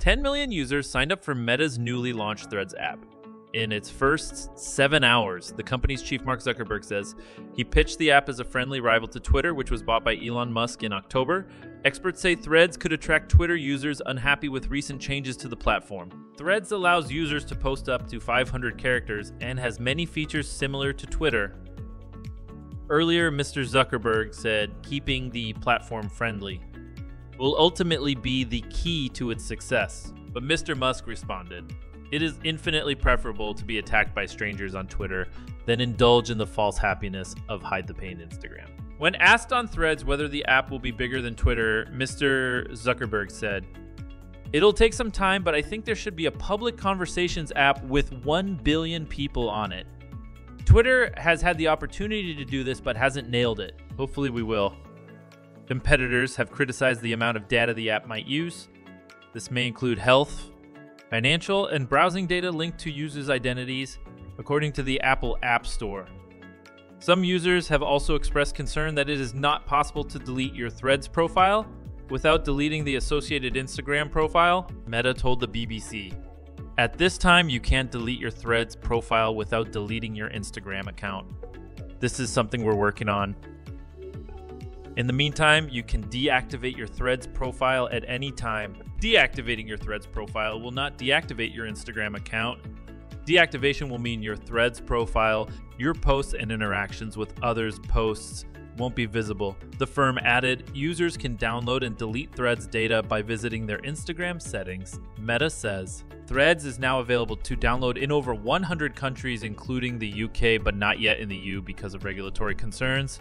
10 million users signed up for Meta's newly launched Threads app. In its first 7 hours, the company's chief Mark Zuckerberg says he pitched the app as a friendly rival to Twitter, which was bought by Elon Musk in October. Experts say Threads could attract Twitter users unhappy with recent changes to the platform. Threads allows users to post up to 500 characters and has many features similar to Twitter. Earlier, Mr. Zuckerberg said keeping the platform friendly will ultimately be the key to its success, but Mr. Musk responded, "It is infinitely preferable to be attacked by strangers on Twitter than indulge in the false happiness of hide the pain Instagram." When asked on Threads whether the app will be bigger than Twitter, Mr. Zuckerberg said, "It'll take some time, but I think there should be a public conversations app with 1 billion people on it. Twitter has had the opportunity to do this, but hasn't nailed it. Hopefully we will." Competitors have criticized the amount of data the app might use. This may include health, financial, and browsing data linked to users' identities, according to the Apple App Store. Some users have also expressed concern that it is not possible to delete your Threads profile without deleting the associated Instagram profile, Meta told the BBC. At this time, you can't delete your Threads profile without deleting your Instagram account. This is something we're working on. In the meantime, you can deactivate your Threads profile at any time. Deactivating your Threads profile will not deactivate your Instagram account. Deactivation will mean your Threads profile, your posts and interactions with others' posts won't be visible. The firm added, users can download and delete Threads data by visiting their Instagram settings. Meta says, Threads is now available to download in over 100 countries, including the UK, but not yet in the EU because of regulatory concerns.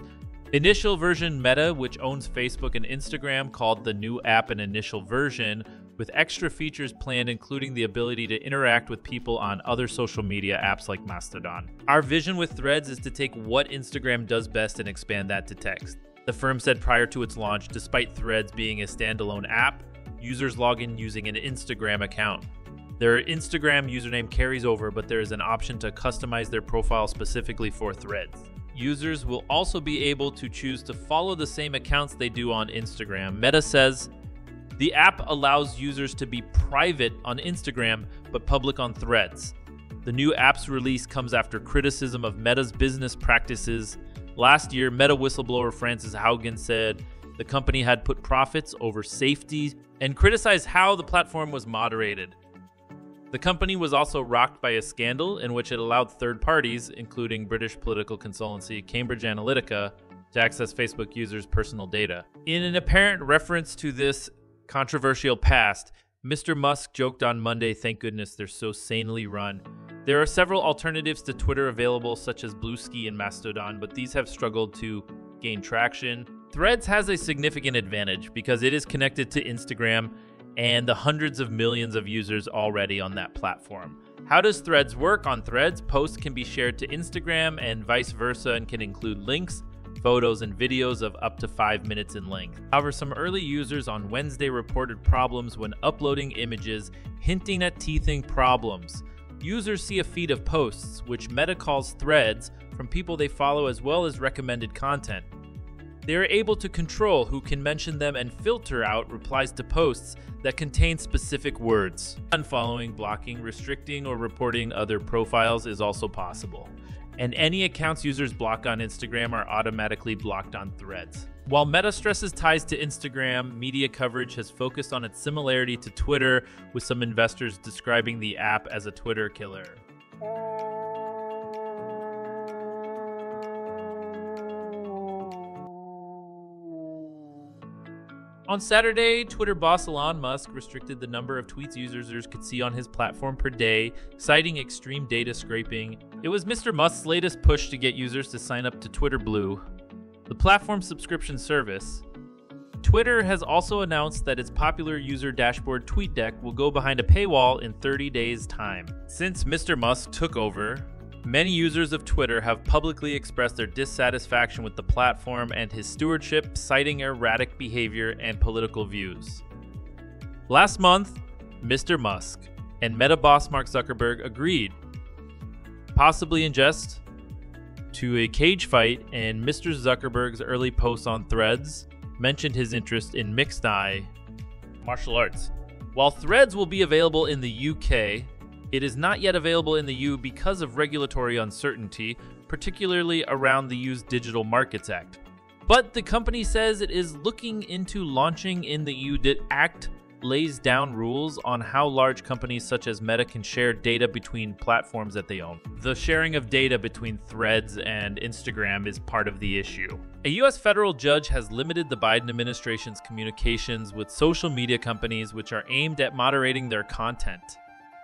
Initial version Meta, which owns Facebook and Instagram, called the new app an initial version, with extra features planned, including the ability to interact with people on other social media apps like Mastodon. Our vision with Threads is to take what Instagram does best and expand that to text. The firm said prior to its launch, despite Threads being a standalone app, users log in using an Instagram account. Their Instagram username carries over, but there is an option to customize their profile specifically for Threads. Users will also be able to choose to follow the same accounts they do on Instagram. Meta says, the app allows users to be private on Instagram, but public on Threads. The new app's release comes after criticism of Meta's business practices. Last year, Meta whistleblower Frances Haugen said the company had put profits over safety and criticized how the platform was moderated. The company was also rocked by a scandal in which it allowed third parties, including British political consultancy Cambridge Analytica, to access Facebook users' personal data. In an apparent reference to this controversial past, Mr. Musk joked on Monday, "Thank goodness they're so sanely run." There are several alternatives to Twitter available, such as Bluesky and Mastodon, but these have struggled to gain traction. Threads has a significant advantage because it is connected to Instagram and the hundreds of millions of users already on that platform. How does Threads work? On Threads, posts can be shared to Instagram and vice versa and can include links, photos, and videos of up to 5 minutes in length. However, some early users on Wednesday reported problems when uploading images, hinting at teething problems. Users see a feed of posts, which Meta calls threads, from people they follow as well as recommended content. They are able to control who can mention them and filter out replies to posts that contain specific words. Unfollowing, blocking, restricting, or reporting other profiles is also possible. And any accounts users block on Instagram are automatically blocked on Threads. While Meta stresses ties to Instagram, media coverage has focused on its similarity to Twitter, with some investors describing the app as a Twitter killer. On Saturday, Twitter boss Elon Musk restricted the number of tweets users could see on his platform per day, citing extreme data scraping. It was Mr. Musk's latest push to get users to sign up to Twitter Blue, the platform's subscription service. Twitter has also announced that its popular user dashboard TweetDeck will go behind a paywall in 30 days' time. Since Mr. Musk took over, many users of Twitter have publicly expressed their dissatisfaction with the platform and his stewardship, citing erratic behavior and political views. Last month, Mr. Musk and Meta boss Mark Zuckerberg agreed, possibly in jest, to a cage fight, and Mr. Zuckerberg's early posts on Threads mentioned his interest in mixed martial arts. While Threads will be available in the UK, it is not yet available in the EU because of regulatory uncertainty, particularly around the EU's Digital Markets Act. But the company says it is looking into launching in the EU. The act lays down rules on how large companies such as Meta can share data between platforms that they own. The sharing of data between Threads and Instagram is part of the issue. A U.S. federal judge has limited the Biden administration's communications with social media companies which are aimed at moderating their content.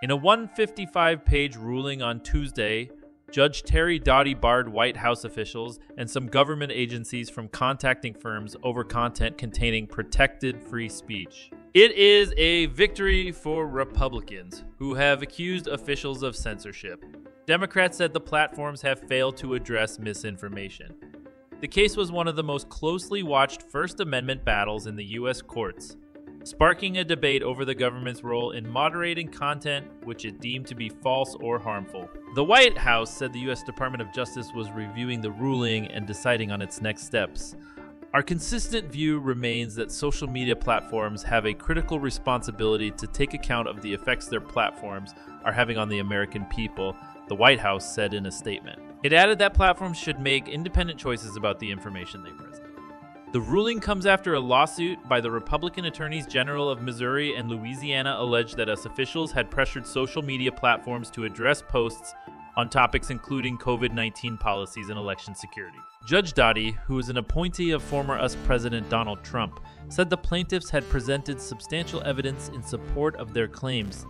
In a 155-page ruling on Tuesday, Judge Terry Doughty barred White House officials and some government agencies from contacting firms over content containing protected free speech. It is a victory for Republicans, who have accused officials of censorship. Democrats said the platforms have failed to address misinformation. The case was one of the most closely watched First Amendment battles in the U.S. courts, sparking a debate over the government's role in moderating content which it deemed to be false or harmful. The White House said the U.S. Department of Justice was reviewing the ruling and deciding on its next steps. Our consistent view remains that social media platforms have a critical responsibility to take account of the effects their platforms are having on the American people, the White House said in a statement. It added that platforms should make independent choices about the information they present. The ruling comes after a lawsuit by the Republican Attorneys General of Missouri and Louisiana alleged that US officials had pressured social media platforms to address posts on topics including COVID-19 policies and election security. Judge Doughty, who is an appointee of former US President Donald Trump, said the plaintiffs had presented substantial evidence in support of their claims.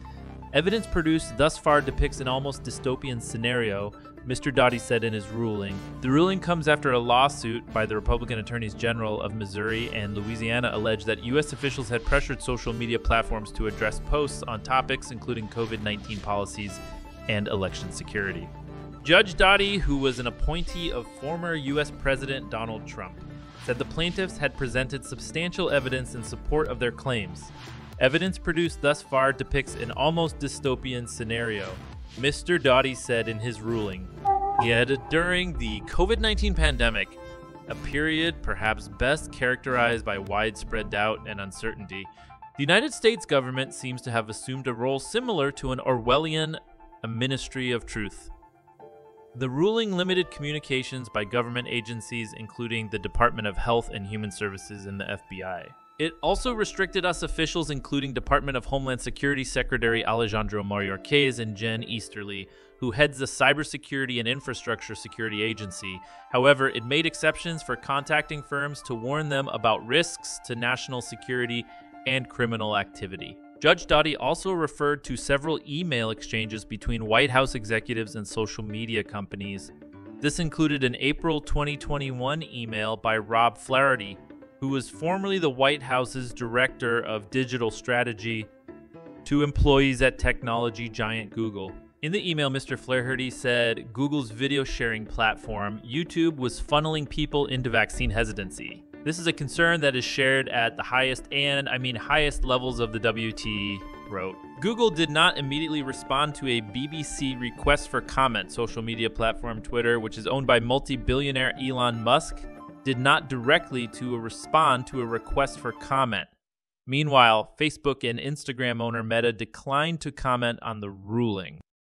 Evidence produced thus far depicts an almost dystopian scenario, Mr. Doughty said in his ruling. The ruling comes after a lawsuit by the Republican Attorneys General of Missouri and Louisiana alleged that U.S. officials had pressured social media platforms to address posts on topics including COVID-19 policies and election security. Judge Doughty, who was an appointee of former U.S. President Donald Trump, said the plaintiffs had presented substantial evidence in support of their claims. Evidence produced thus far depicts an almost dystopian scenario, Mr. Doughty said in his ruling. Yet during the COVID-19 pandemic, a period perhaps best characterized by widespread doubt and uncertainty, the United States government seems to have assumed a role similar to an Orwellian ministry of truth. The ruling limited communications by government agencies, including the Department of Health and Human Services and the FBI. It also restricted US officials, including Department of Homeland Security Secretary Alejandro Mayorkas and Jen Easterly, who heads the Cybersecurity and Infrastructure Security Agency. However, it made exceptions for contacting firms to warn them about risks to national security and criminal activity. Judge Doughty also referred to several email exchanges between White House executives and social media companies. This included an April 2021 email by Rob Flaherty, who was formerly the White House's Director of Digital Strategy, to employees at technology giant Google. In the email, Mr. Flaherty said Google's video sharing platform, YouTube, was funneling people into vaccine hesitancy. This is a concern that is shared at the highest levels of the WT, wrote. Google did not immediately respond to a BBC request for comment. Social media platform Twitter, which is owned by multi-billionaire Elon Musk, did not directly respond to a request for comment. Meanwhile, Facebook and Instagram owner Meta declined to comment on the ruling.